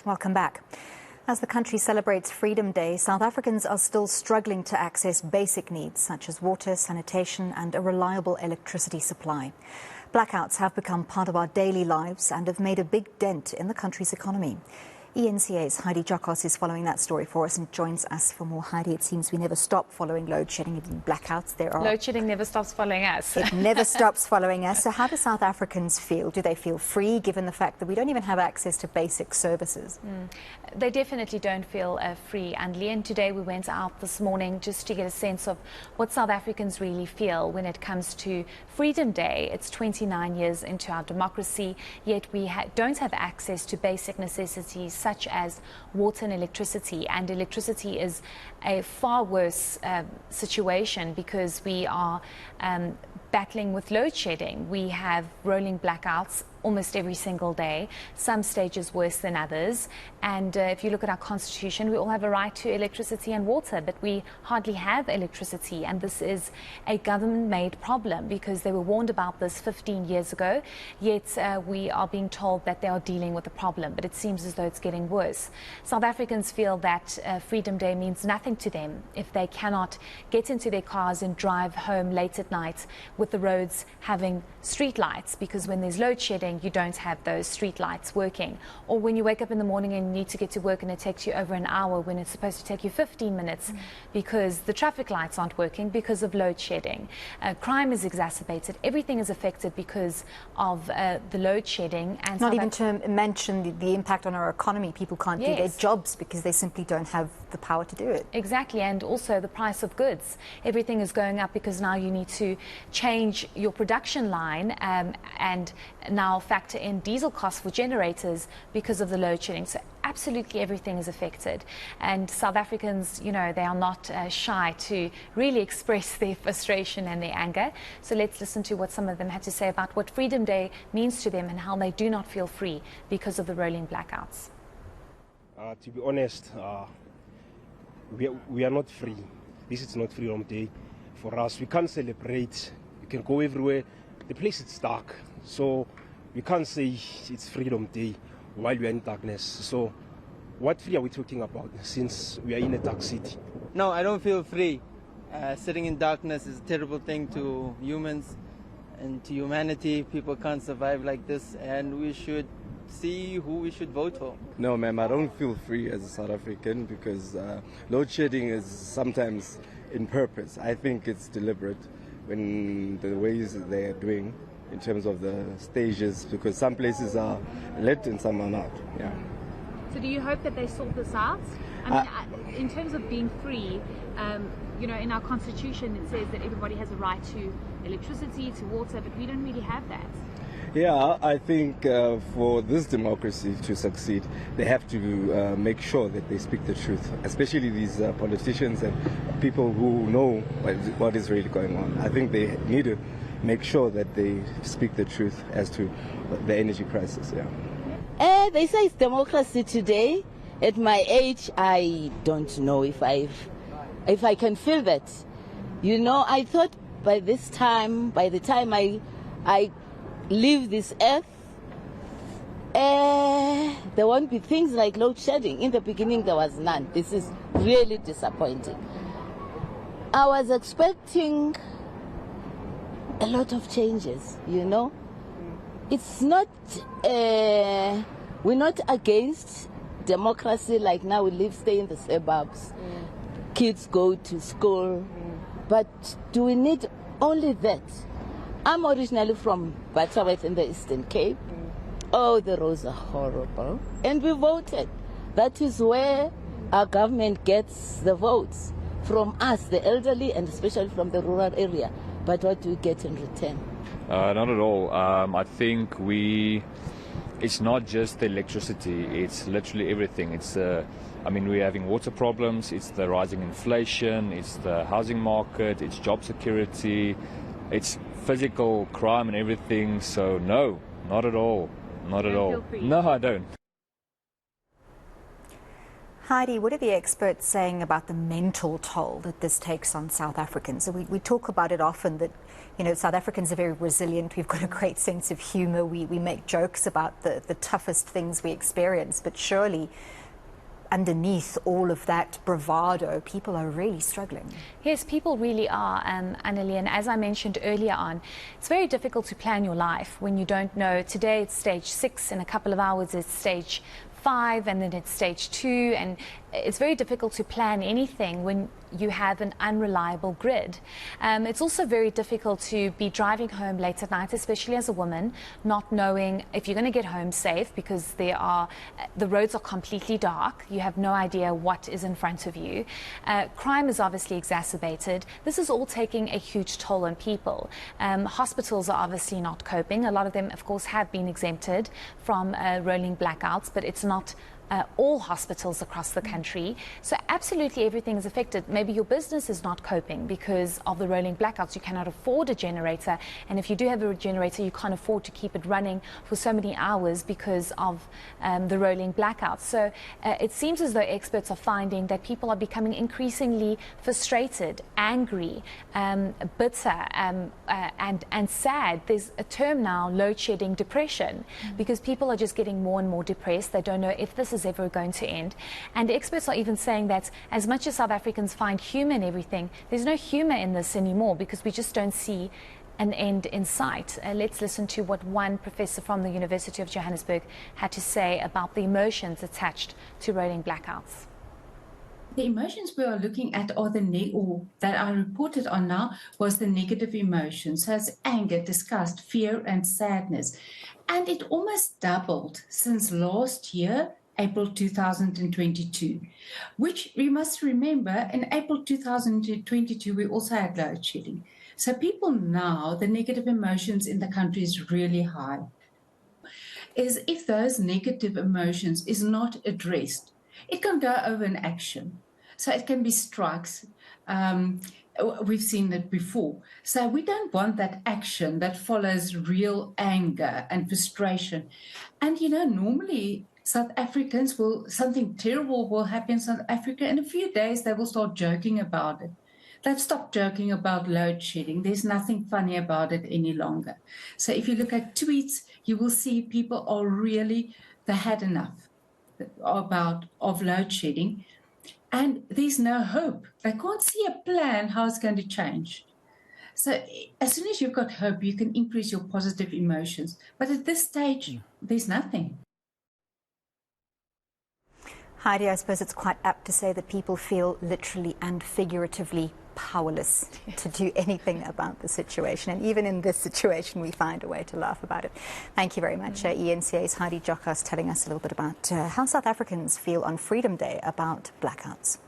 Welcome back. As the country celebrates Freedom Day, South Africans are still struggling to access basic needs such as water, sanitation and a reliable electricity supply. Blackouts have become part of our daily lives and have made a big dent in the country's economy. eNCA's Heidi Giokos is following that story for us and joins us for more. Heidi, it seems we never stop following load shedding and blackouts. Load shedding never stops following us. It never stops following us. So how do South Africans feel? Do they feel free given the fact that we don't even have access to basic services? They definitely don't feel free. And Leanne, today we went out this morning just to get a sense of what South Africans really feel when it comes to Freedom Day. It's 29 years into our democracy, yet we don't have access to basic necessities such as water and electricity. And electricity is a far worse situation because we are battling with load shedding. We have rolling blackouts almost every single day, some stages worse than others. And if you look at our constitution, we all have a right to electricity and water, but we hardly have electricity. And this is a government-made problem because they were warned about this 15 years ago, yet we are being told that they are dealing with the problem, but it seems as though it's getting worse. South Africans feel that Freedom Day means nothing to them if they cannot get into their cars and drive home late at night with the roads having street lights, because when there's load shedding, you don't have those street lights working. Or when you wake up in the morning and you need to get to work and it takes you over an hour when it's supposed to take you 15 minutes because the traffic lights aren't working because of load shedding. Crime is exacerbated. Everything is affected because of the load shedding. And not even to mention the impact on our economy. People can't do their jobs because they simply don't have the power to do it. Exactly, and also the price of goods. Everything is going up because now you need to change your production line and now factor in diesel costs for generators because of the load shedding. So absolutely everything is affected. And South Africans, you know, they are not shy to really express their frustration and their anger. So let's listen to what some of them had to say about what Freedom Day means to them and how they do not feel free because of the rolling blackouts. To be honest, we are not free. This is not Freedom Day for us. We can't celebrate. We can go everywhere. The place is dark. So we can't say it's Freedom Day while we are in darkness. So what free are we talking about since we are in a dark city? No, I don't feel free. Sitting in darkness is a terrible thing to humans and to humanity. People can't survive like this, and we should see who we should vote for. No, ma'am, I don't feel free as a South African because load shedding is sometimes in purpose. I think it's deliberate when the ways they're doing in terms of the stages, because some places are lit and some are not. Yeah. So do you hope that they sort this out? I mean, in terms of being free, you know, in our constitution it says that everybody has a right to electricity, to water, but we don't really have that. Yeah, I think for this democracy to succeed, they have to make sure that they speak the truth, especially these politicians and people who know what is really going on. I think they need to make sure that they speak the truth as to the energy crisis. Yeah. They say it's democracy today. At my age, I don't know if I can feel that. You know, I thought by the time I leave this earth, there won't be things like load shedding. In the beginning, there was none. This is really disappointing. I was expecting a lot of changes, you know. It's not, we're not against democracy like now we stay in the suburbs. Kids go to school. But do we need only that? I'm originally from Butterworth in the Eastern Cape. Oh, the roads are horrible. And we voted. That is where our government gets the votes. From us, the elderly, and especially from the rural area. But what do we get in return? Not at all. I think it's not just the electricity, it's literally everything. I mean, we're having water problems, it's the rising inflation, it's the housing market, it's job security, it's physical crime and everything. So no, not at all. Not at all. No, I don't. Heidi, what are the experts saying about the mental toll that this takes on South Africans? So we talk about it often that, you know, South Africans are very resilient. We've got a great sense of humor. We make jokes about the toughest things we experience. But surely, underneath all of that bravado, people are really struggling. Yes, people really are, Annalie. And as I mentioned earlier on, it's very difficult to plan your life when you don't know. Today it's stage 6, in a couple of hours it's stage 5, and then it's stage 2, and it's very difficult to plan anything when you have an unreliable grid. It's also very difficult to be driving home late at night, especially as a woman, not knowing if you're going to get home safe, because the roads are completely dark. You have no idea what is in front of you. Crime is obviously exacerbated. This is all taking a huge toll on people. Hospitals are obviously not coping. A lot of them, of course, have been exempted from rolling blackouts, but it's not all hospitals across the country. So absolutely everything is affected. Maybe your business is not coping because of the rolling blackouts. You cannot afford a generator, and if you do have a generator, you can't afford to keep it running for so many hours because of the rolling blackouts. So it seems as though experts are finding that people are becoming increasingly frustrated, angry, bitter, and sad. There's a term now, load shedding depression, because people are just getting more and more depressed. They don't know if this is ever going to end. And experts are even saying that as much as South Africans find humor in everything, there's no humor in this anymore, because we just don't see an end in sight. Let's listen to what one professor from the University of Johannesburg had to say about the emotions attached to rolling blackouts. The emotions we are looking at are that I reported on now was the negative emotions. So it's anger, disgust, fear, and sadness. And it almost doubled since last year, April 2022, which we must remember in April 2022, we also had load shedding. So people now, the negative emotions in the country is really high. If those negative emotions is not addressed, it can go over an action. So it can be strikes. We've seen it before. So we don't want that action that follows real anger and frustration. And, you know, normally South Africans something terrible will happen in South Africa. In a few days, they will start joking about it. They've stopped joking about load shedding. There's nothing funny about it any longer. So if you look at tweets, you will see people are really, they had enough of load shedding. And there's no hope. They can't see a plan how it's going to change. So as soon as you've got hope, you can increase your positive emotions. But at this stage, there's nothing. Heidi, I suppose it's quite apt to say that people feel literally and figuratively powerless to do anything about the situation. And even in this situation, we find a way to laugh about it. Thank you very much. eNCA's Heidi Giokos telling us a little bit about how South Africans feel on Freedom Day about blackouts.